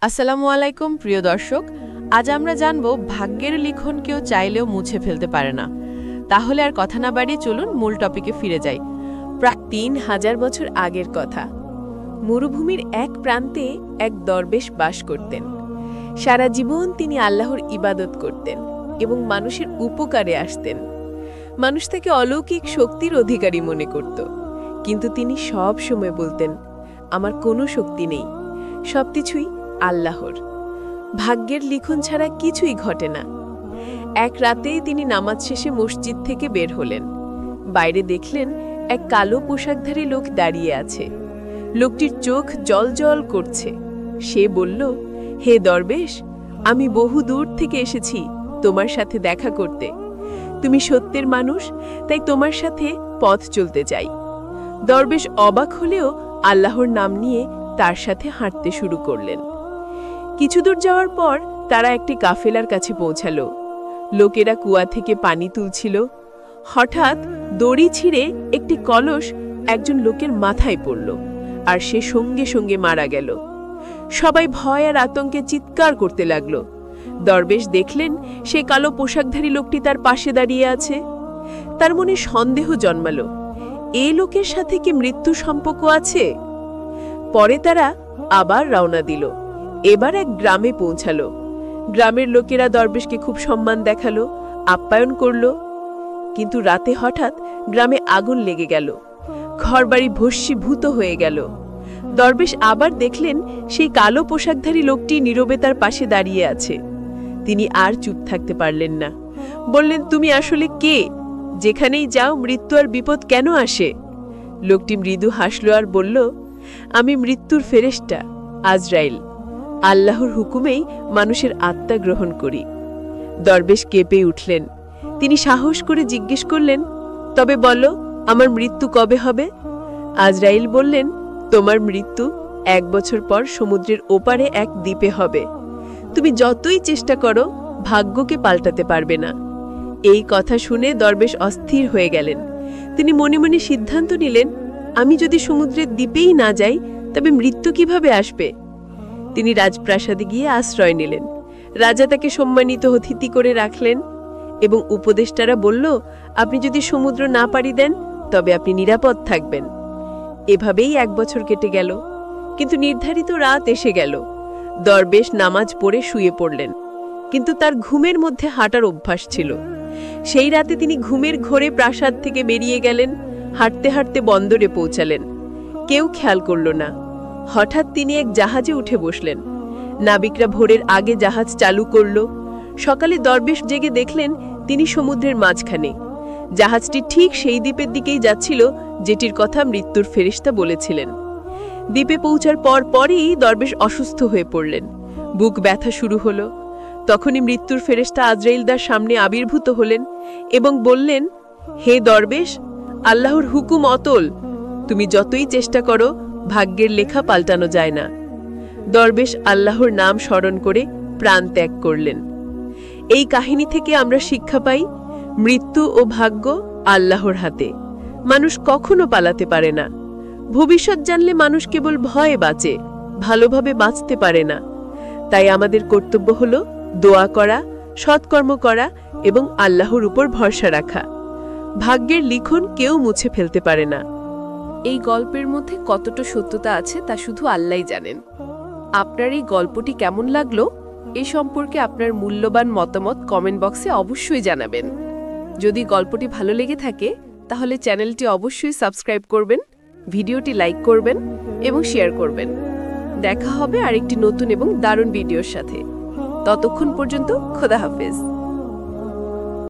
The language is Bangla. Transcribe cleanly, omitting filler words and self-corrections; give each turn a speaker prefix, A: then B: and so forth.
A: আসসালামু আলাইকুম প্রিয় দর্শক, আজ আমরা জানব ভাগ্যের লিখন কেউ চাইলেও মুছে ফেলতে পারে না। তাহলে আর কথা না বাড়িয়ে চলুন মূল টপিকে ফিরে যাই।
B: প্রায় ৩,০০০ বছর আগের কথা। মরুভূমির এক প্রান্তে এক দরবেশ বাস করতেন। সারা জীবন তিনি আল্লাহর ইবাদত করতেন এবং মানুষের উপকারে আসতেন। মানুষ তাকে অলৌকিক শক্তির অধিকারী মনে করত, কিন্তু তিনি সব সময় বলতেন, আমার কোনো শক্তি নেই, সবকিছুই আল্লাহর। ভাগ্যের লিখন ছাড়া কিছুই ঘটে না। এক রাতেই তিনি নামাজ শেষে মসজিদ থেকে বের হলেন। বাইরে দেখলেন এক কালো পোশাকধারী লোক দাঁড়িয়ে আছে। লোকটির চোখ জ্বলজ্বল করছে। সে বলল, হে দরবেশ, আমি বহু দূর থেকে এসেছি তোমার সাথে দেখা করতে। তুমি সত্যের মানুষ, তাই তোমার সাথে পথ চলতে চাই। দরবেশ অবাক হলেও আল্লাহর নাম নিয়ে তার সাথে হাঁটতে শুরু করলেন। কিছু দূর যাওয়ার পর তারা একটি কাফেলার কাছে পৌঁছালো। লোকেরা কুয়া থেকে পানি তুলছিল। হঠাৎ দড়ি ছিঁড়ে একটি কলস একজন লোকের মাথায় পড়ল, আর সে সঙ্গে সঙ্গে মারা গেল। সবাই ভয় আর আতঙ্কে চিৎকার করতে লাগল। দরবেশ দেখলেন সেই কালো পোশাকধারী লোকটি তার পাশে দাঁড়িয়ে আছে। তার মনে সন্দেহ জন্মালো, এই লোকের সাথে কি মৃত্যু সম্পর্ক আছে? পরে তারা আবার রওনা দিল। এবার এক গ্রামে পৌঁছালো। গ্রামের লোকেরা দরবেশকে খুব সম্মান দেখালো, আপ্যায়ন করল। কিন্তু রাতে হঠাৎ গ্রামে আগুন লেগে গেল। ঘরবাড়ি ভস্মীভূত হয়ে গেল। দরবেশ আবার দেখলেন সেই কালো পোশাকধারী লোকটি নীরবে তার পাশে দাঁড়িয়ে আছে। তিনি আর চুপ থাকতে পারলেন না। বললেন, তুমি আসলে কে? যেখানেই যাও মৃত্যু আর বিপদ কেন আসে? লোকটি মৃদু হাসল আর বলল, আমি মৃত্যুর ফেরেশতা আজরাইল। আল্লাহর হুকুমেই মানুষের আত্মা গ্রহণ করি। দরবেশ কেঁপে উঠলেন। তিনি সাহস করে জিজ্ঞেস করলেন, তবে বলো, আমার মৃত্যু কবে হবে? আজরাইল বললেন, তোমার মৃত্যু 1 বছর পর সমুদ্রের ওপারে এক দ্বীপে হবে। তুমি যতই চেষ্টা করো ভাগ্যকে পাল্টাতে পারবে না। এই কথা শুনে দরবেশ অস্থির হয়ে গেলেন। তিনি মনে মনে সিদ্ধান্ত নিলেন, আমি যদি সমুদ্রের দ্বীপেই না যাই তবে মৃত্যু কিভাবে আসবে? তিনি রাজপ্রাসাদে গিয়ে আশ্রয় নিলেন। রাজা তাকে সম্মানিত অতিথি করে রাখলেন এবং উপদেষ্টারা বলল, আপনি যদি সমুদ্র না পাড়ি দেন তবে আপনি নিরাপদ থাকবেন। এভাবেই 1 বছর কেটে গেল। কিন্তু নির্ধারিত রাত এসে গেল। দরবেশ নামাজ পড়ে শুয়ে পড়লেন, কিন্তু তার ঘুমের মধ্যে হাঁটার অভ্যাস ছিল। সেই রাতে তিনি ঘুমের ঘোরে প্রাসাদ থেকে বেরিয়ে গেলেন। হাঁটতে হাঁটতে বন্দরে পৌঁছালেন। কেউ খেয়াল করল না। হঠাৎ তিনি এক জাহাজে উঠে বসলেন। নাবিকরা ভোরের আগে জাহাজ চালু করল। সকালে দরবেশ জেগে দেখলেন তিনি সমুদ্রের মাঝখানে। জাহাজটি ঠিক সেই দ্বীপের দিকেই যাচ্ছিল যেটির কথা মৃত্যুর ফেরেশতা বলেছিলেন। দ্বীপে পৌঁছার পরই দরবেশ অসুস্থ হয়ে পড়লেন। বুক ব্যথা শুরু হলো। তখনই মৃত্যুর ফেরেশতা আজরাইল তার সামনে আবির্ভূত হলেন এবং বললেন, হে দরবেশ, আল্লাহর হুকুম অতল। তুমি যতই চেষ্টা করো ভাগ্যের লেখা পাল্টানো যায় না। দরবেশ আল্লাহর নাম স্মরণ করে প্রাণ ত্যাগ করলেন। এই কাহিনী থেকে আমরা শিক্ষা পাই, মৃত্যু ও ভাগ্য আল্লাহর হাতে। মানুষ কখনো পালাতে পারে না। ভবিষ্যৎ জানলে মানুষ কেবল ভয়ে বাঁচে, ভালোভাবে বাঁচতে পারে না। তাই আমাদের কর্তব্য হলো দোয়া করা, সৎকর্ম করা এবং আল্লাহর উপর ভরসা রাখা। ভাগ্যের লিখন কেউ মুছে ফেলতে পারে না।
C: এই গল্পের মধ্যে কতটা সত্যতা আছে তা শুধু আল্লাহই জানেন। আপনার এই গল্পটি কেমন লাগলো এ সম্পর্কে আপনার মূল্যবান মতামত কমেন্ট বক্সে অবশ্যই জানাবেন। যদি গল্পটি ভালো লেগে থাকে তাহলে চ্যানেলটি অবশ্যই সাবস্ক্রাইব করবেন, ভিডিওটি লাইক করবেন এবং শেয়ার করবেন। দেখা হবে আরেকটি নতুন এবং দারুণ ভিডিওর সাথে। ততক্ষণ পর্যন্ত খোদা হাফেজ।